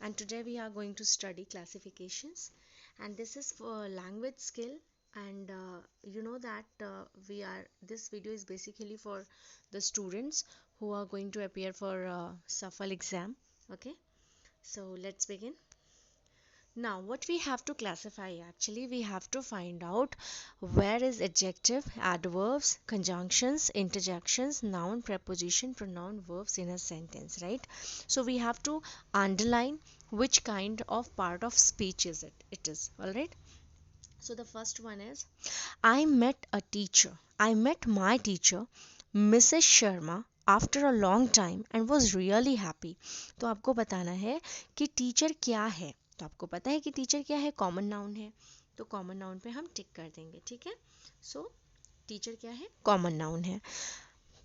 and today we are going to study classifications, and this is for language skill. And you know that we are this video is basically for the students who are going to appear for SAFL exam. Okay, so let's begin. Now, what we have to classify, actually, we have to find out where is adjective, adverbs, conjunctions, interjections, noun, preposition, pronoun, verbs in a sentence, right? So we have to underline which kind of part of speech is it is, all right? So the first one is, I met a teacher. I met my teacher, Mrs. Sharma, after a long time and was really happy. तो आपको बताना है कि teacher क्या है. तो आपको पता है कि टीचर क्या है, कॉमन नाउन है. तो कॉमन नाउन पे हम टिक कर देंगे, ठीक है. सो टीचर क्या है, कॉमन नाउन है.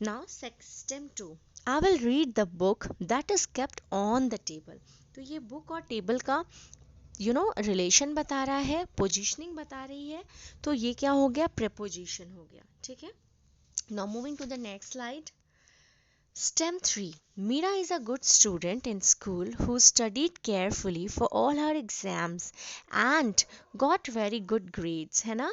Now stem 2, I will read the book that is kept on the table. तो ये बुक और टेबल का रिलेशन बता रहा है, पोजिशनिंग बता रही है. तो ये क्या हो गया, प्रेपोजिशन हो गया, ठीक है. Now moving to the next slide. STEM 3. Meera is a good student in school who studied carefully for all her exams and got very good grades, है ना.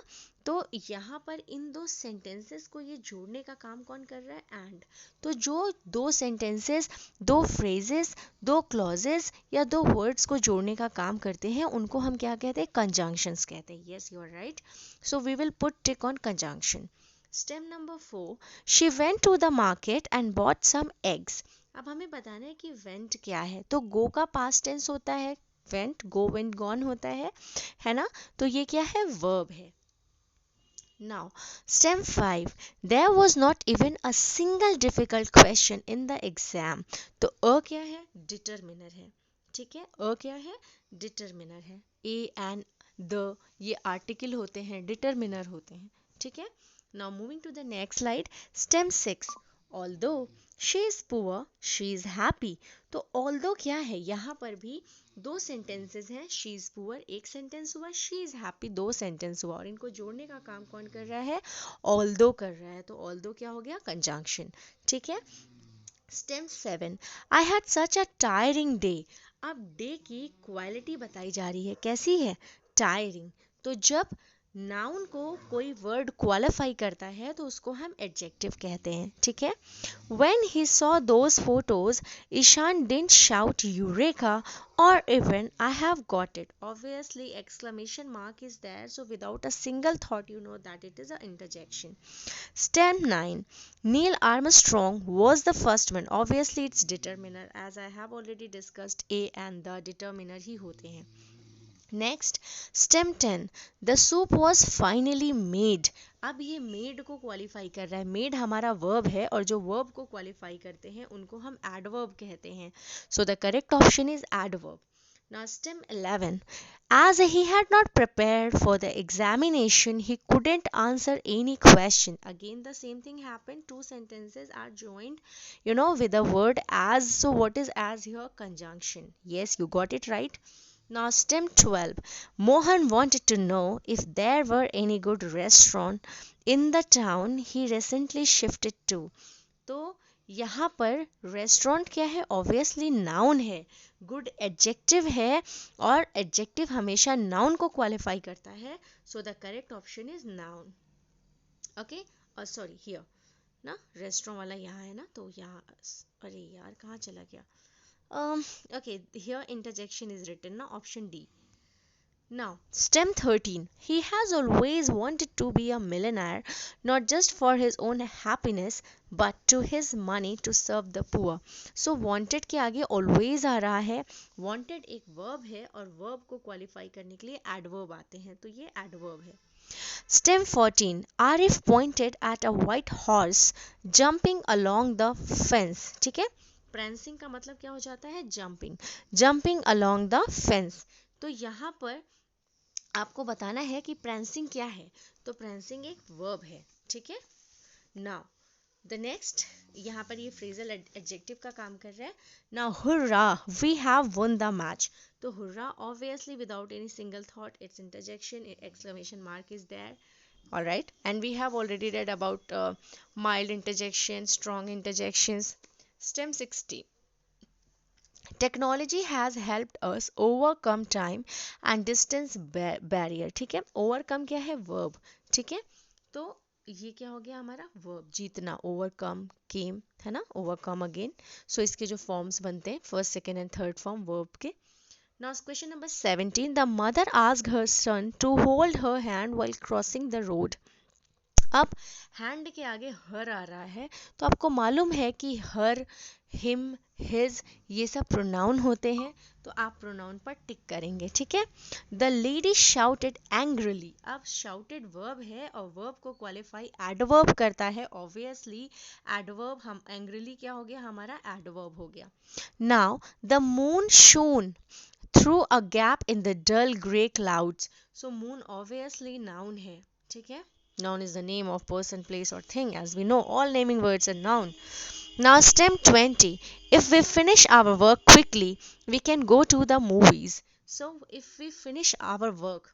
तो यहाँ पर इन दो सेंटेंसेस को ये जोड़ने का काम कौन कर रहा है, एंड. तो जो दो सेंटेंसेस, दो फ्रेजेस, दो क्लॉजेस या दो वर्ड्स को जोड़ने का काम करते हैं उनको हम क्या कहते हैं, कंजंक्शंस कहते हैं. Yes, you are right. So we will put tick on conjunction. Stem number 4, she went to the market and bought some eggs. अब हमें बताना है कि वेंट क्या है. तो गो का पास्ट टेंस होता है वेंट, गो वेंट गॉन होता है ना. तो ये क्या है, वर्ब है. Now stem 5, there was not even a single difficult question in the exam. तो अ क्या है, डिटरमिनर है, ठीक है. अ क्या है, डिटरमिनर है. ए एंड द ये आर्टिकल होते हैं, डिटरमिनर होते हैं, ठीक है. Now moving to the next slide, STEM 6. Although she is poor, she is happy. तो although क्या है, यहाँ पर भी दो सेंटेंसेस हैं. she is poor एक सेंटेंस हुआ, she is happy दो सेंटेंस हुआ, और इनको जोड़ने का काम कौन कर रहा है, although कर रहा है. तो although क्या हो गया, कंजंक्शन, ठीक है. STEM 7. I had such a tiring day. अब डे की क्वालिटी बताई जा रही है, कैसी है, टायरिंग. तो जब नाउन को कोई वर्ड क्वालिफाई करता है तो उसको हम एडजेक्टिव कहते हैं, ठीक है. When he saw those photos, Ishan didn't shout Eureka or even I have got it. Obviously, exclamation mark is there, so without a single thought, you know that it is an interjection. Step 9. Neil Armstrong was the first man. Obviously, it's determiner. As I have already discussed, A and the determiner ही होते हैं. Next stem 10, the soup was finally made. अब ये made को qualify कर रहा है. Made हमारा verb है और जो वर्ब को क्वालिफाई करते हैं उनको हम एडवर्ब कहते हैं. So the correct option is adverb. Now STEM 11. As he had not prepared for the examination, he couldn't answer any question. Again, the same thing happened. Two sentences are joined, with the word as. So what is as here? Conjunction. Yes, you got it right. Now STEM 12. Mohan wanted to know if there were any good restaurant in the town he recently shifted to. तो यहाँ पर restaurant क्या है, obviously noun है. Good adjective है और adjective हमेशा noun को क्वालिफाई करता है. So the correct option is noun. Okay, sorry here ना, रेस्टोरेंट वाला यहाँ है ना, तो यहाँ, अरे यार कहाँ चला गया. Okay, here interjection is written now, option D. Now, STEM 13. He has always wanted to be a millionaire, not just for his own happiness, but to his money to serve the poor. So, wanted के आगे always आ रहा है. Wanted एक verb है और verb को qualify करने के लिए adverb आते हैं. तो ये adverb है. STEM 14. Arif pointed at a white horse jumping along the fence. ठीक है. prancing का मतलब क्या हो जाता है, jumping. Jumping along the fence. तो यहाँ पर आपको बताना है कि prancing क्या है. तो prancing एक वर्ब है, ठीक है. नाउ द नेक्स्ट, यहाँ पर ये फ्रेजल एडजेक्टिव का काम कर रहा है. Now hurrah, we have won the match. तो hurrah obviously without any single thought, it's interjection, exclamation mark is there. All right, and we have already read about mild interjection, strong interjections. STEM 60. Technology has helped us overcome time and distance barrier. ठीक है, overcome क्या है, verb. ठीक है, तो ये क्या हो गया हमारा वर्ब, जीतना, ओवरकम, केम, है ना, ओवरकम अगेन। सो इसके जो फॉर्म्स बनते हैं, first second and third form verb के। Now question number 17, the mother asked her son to hold her hand while crossing the road. अब हैंड के आगे हर आ रहा है, तो आपको मालूम है कि हर, हिम, हिज, ये सब प्रोनाउन होते हैं, तो आप प्रोनाउन पर टिक करेंगे। ठीक है, द लेडी शाउटेड एंग्रली। अब शाउटेड वर्ब है और वर्ब को क्वालिफाई एडवर्ब करता है, ऑब्वियसली एडवर्ब, हम एंग्रली क्या हो गया हमारा, एडवर्ब हो गया। Now the moon shone through a gap in the dull grey clouds. So moon obviously noun है। ठीक है, noun is the name of person, place or thing. As we know, all naming words are noun. Now stem 20, if we finish our work quickly we can go to the movies. So if we finish our work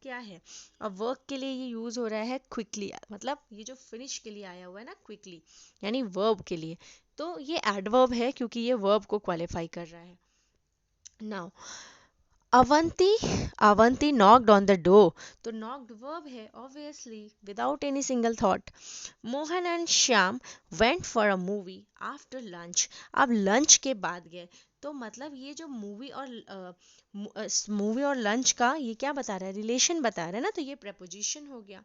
क्या है, अब work के लिए ये use हो रहा है quickly, मतलब ये जो finish के लिए आया हुआ है ना quickly, यानी verb के लिए, तो ये adverb है क्योंकि ये verb को qualify कर रहा है। Now Avanti knocked on the door. तो knocked verb है obviously without any single thought. Mohan and Shyam went for a movie after lunch. अब lunch के बाद गए, तो मतलब ये जो मूवी और लंच का ये क्या बता रहा है, रिलेशन बता रहा है ना, तो ये preposition हो गया।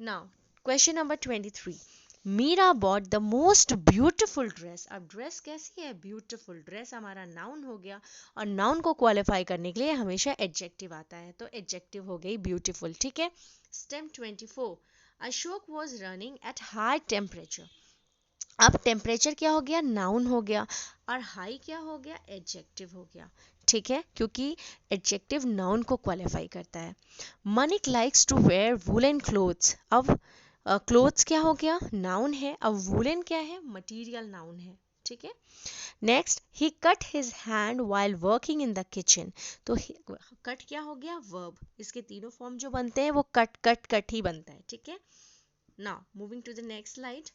Now question number 23, Meera bought the most beautiful dress. अब ड्रेस कैसी है, ब्यूटिफुल। ड्रेस हमारा नाउन हो गया, और नाउन को क्वालिफाई करने के लिए हमेशा एडजेक्टिव आता है, तो एडजेक्टिव हो गई ब्यूटिफुल। ठीक है, stem 24, Ashok was running at high temperature. अब टेम्परेचर क्या हो गया, नाउन हो गया, और हाई क्या हो गया, एडजेक्टिव हो गया। ठीक है, क्योंकि एडजेक्टिव नाउन को क्वालिफाई करता है। Manik likes to wear woollen clothes. अब क्लोथ्स क्या हो गया, नाउन है, अब वुलन क्या है, मटीरियल नाउन है। ठीक है, next, he cut his hand while working in the kitchen. तो कट क्या हो गया, वर्ब। इसके तीनों फॉर्म जो बनते हैं वो कट कट कट ही बनता है। ठीक है, now moving to the next slide.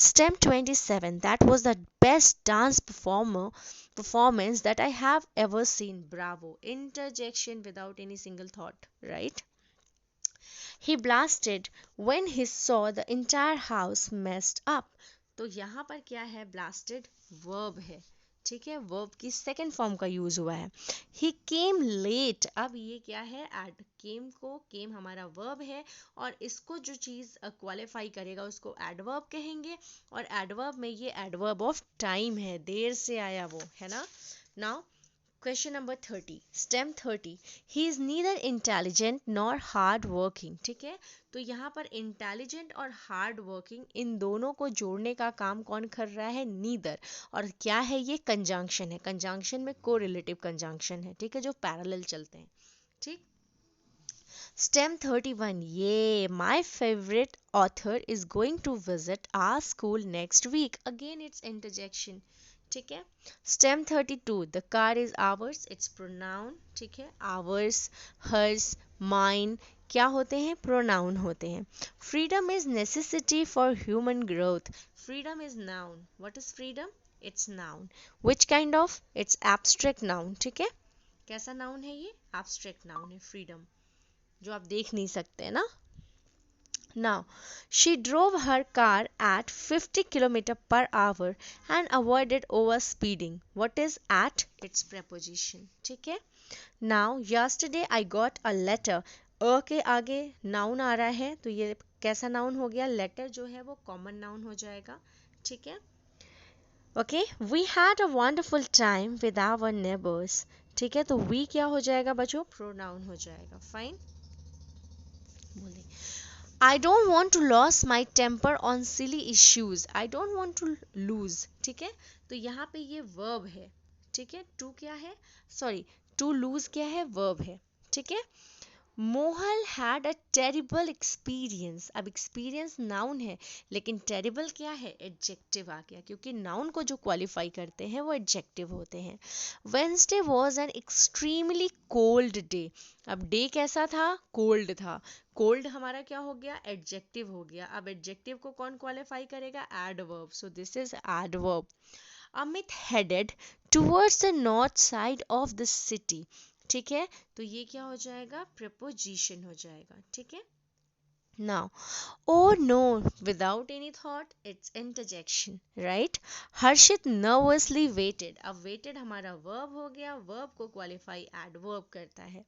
STEM 27, that was the best dance performance that I have ever seen. Bravo, interjection without any single thought, right? He blasted when he saw the entire house messed up. तो यहाँ पर क्या है, blasted verb है। ठीक है, verb की second form का यूज हुआ है। He came late, अब ये क्या है, एड, came हमारा verb है, और इसको जो चीज क्वालिफाई करेगा उसको adverb कहेंगे, और adverb में ये adverb of time है, देर से आया वो, है ना। Now Question number 30, STEM 30, he is neither intelligent nor hard working. ठीक है, तो यहाँ पर intelligent और hard working इन दोनों को जोड़ने का काम कौन कर रहा है, neither। और क्या है ये, conjunction है, conjunction में correlative conjunction है। ठीक है, जो parallel चलते हैं। ठीक, STEM 31, yay, my favorite author is going to visit our school next week. Again it's interjection। ठीक है, STEM 32, the car is ours, it's pronoun। ठीक है, ours, hers, mine क्या होते हैं, pronoun होते हैं। Freedom is necessity for human growth. Freedom is noun. What is freedom? It's noun. Which kind of? It's abstract noun। ठीक है, कैसा noun है ये, abstract noun है freedom, जो आप देख नहीं सकते ना। Now, she drove her car at 50 km per hour and avoided over speeding. What is at? Its preposition. ठीक है, Now, yesterday I got a letter. अ के आगे noun आ रहा है, तो ये कैसा noun हो गया, letter जो है वो common noun हो जाएगा। ठीक है, okay, we had a wonderful time with our neighbors. ठीक है, तो we क्या हो जाएगा बच्चों, pronoun हो जाएगा। Fine, बोले I don't want to lose my temper on silly issues. I don't want to lose. ठीक है, तो यहाँ पे ये verb है। ठीक है, to क्या है, sorry, to lose क्या है, verb है। ठीक है, मोहल हैड अ टेरिबल एक्सपीरियंस। अब एक्सपीरियंस नाउन है, लेकिन टेरिबल क्या है, एडजेक्टिव आ गया, क्योंकि नाउन को जो क्वालिफाई करते हैं वो एडजेक्टिव होते हैं। Wednesday was an extremely cold day. अब डे कैसा था, कोल्ड था। कोल्ड हमारा क्या हो गया, एडजेक्टिव हो गया। अब एडजेक्टिव को कौन क्वालिफाई करेगा, adverb, so this is adverb. Amit headed towards the north side of the city. ठीक है, तो ये क्या हो जाएगा, प्रपोजिशन हो जाएगा। ठीक है, now, oh no, without any thought, it's interjection, right? Harshit nervously waited. अब waited हमारा verb हो गया, verb को qualify adverb करता है।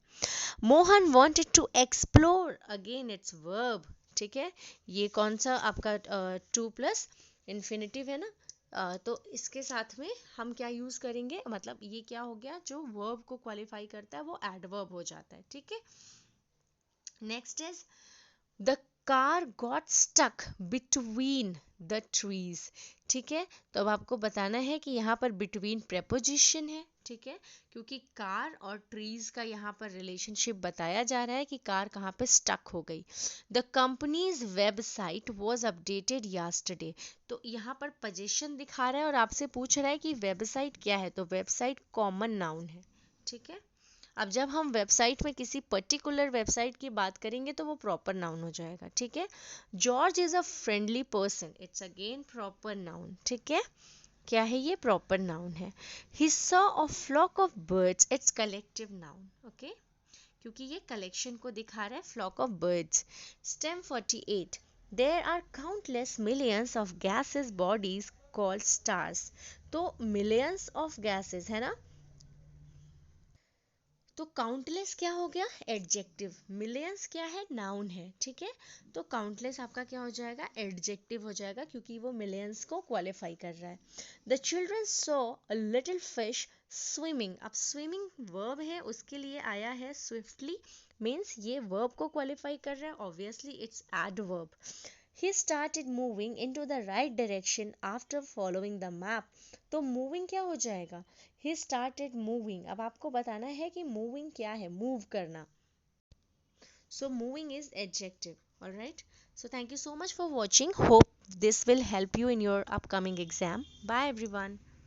Mohan wanted to explore, again it's verb। ठीक है, ये कौन सा आपका टू प्लस इन्फिनेटिव है ना, तो इसके साथ में हम क्या यूज करेंगे, मतलब ये क्या हो गया, जो verb को क्वालिफाई करता है वो adverb हो जाता है। ठीक है, next is the car got stuck between the trees. ठीक है, तो अब आपको बताना है कि यहाँ पर बिटवीन प्रेपोजिशन है। ठीक है, क्योंकि कार और ट्रीज का यहाँ पर रिलेशनशिप बताया जा रहा है कि कार कहाँ पे स्टक हो गई। The companies website was updated yesterday. तो यहाँ पर पोजीशन दिखा रहा है और आपसे पूछ रहा है कि वेबसाइट क्या है, तो वेबसाइट कॉमन नाउन है। ठीक है, अब जब हम वेबसाइट में किसी पर्टिकुलर वेबसाइट की बात करेंगे तो वो प्रॉपर नाउन हो जाएगा। ठीक है, George is a friendly person, it's again proper noun. ठीक है, क्या है ये, प्रॉपर नाउन है। He saw a flock of birds, it's collective noun. Okay, क्योंकि ये कलेक्शन को दिखा रहा है, flock of birds. Stem 48, there are countless millions of gases bodies called stars. तो मिलियंस ऑफ गैसेस है ना, तो काउंटलेस क्या हो गया, एडजेक्टिव। मिलियंस क्या है, नाउन है। ठीक है, तो काउंटलेस आपका क्या हो जाएगा, एडजेक्टिव हो जाएगा, क्योंकि वो मिलियंस को क्वालिफाई कर रहा है। The children saw a little fish swimming. अब स्विमिंग वर्ब है, उसके लिए आया है स्विफ्टली, मीन्स ये वर्ब को क्वालिफाई कर रहा है, obviously it's adverb. He started moving into the right direction after following the map. तो moving क्या हो जाएगा, he started moving। अब आपको बताना है कि moving क्या है, move करना। So moving is adjective. All right, so thank you so much for watching. Hope this will help you in your upcoming exam. Bye everyone.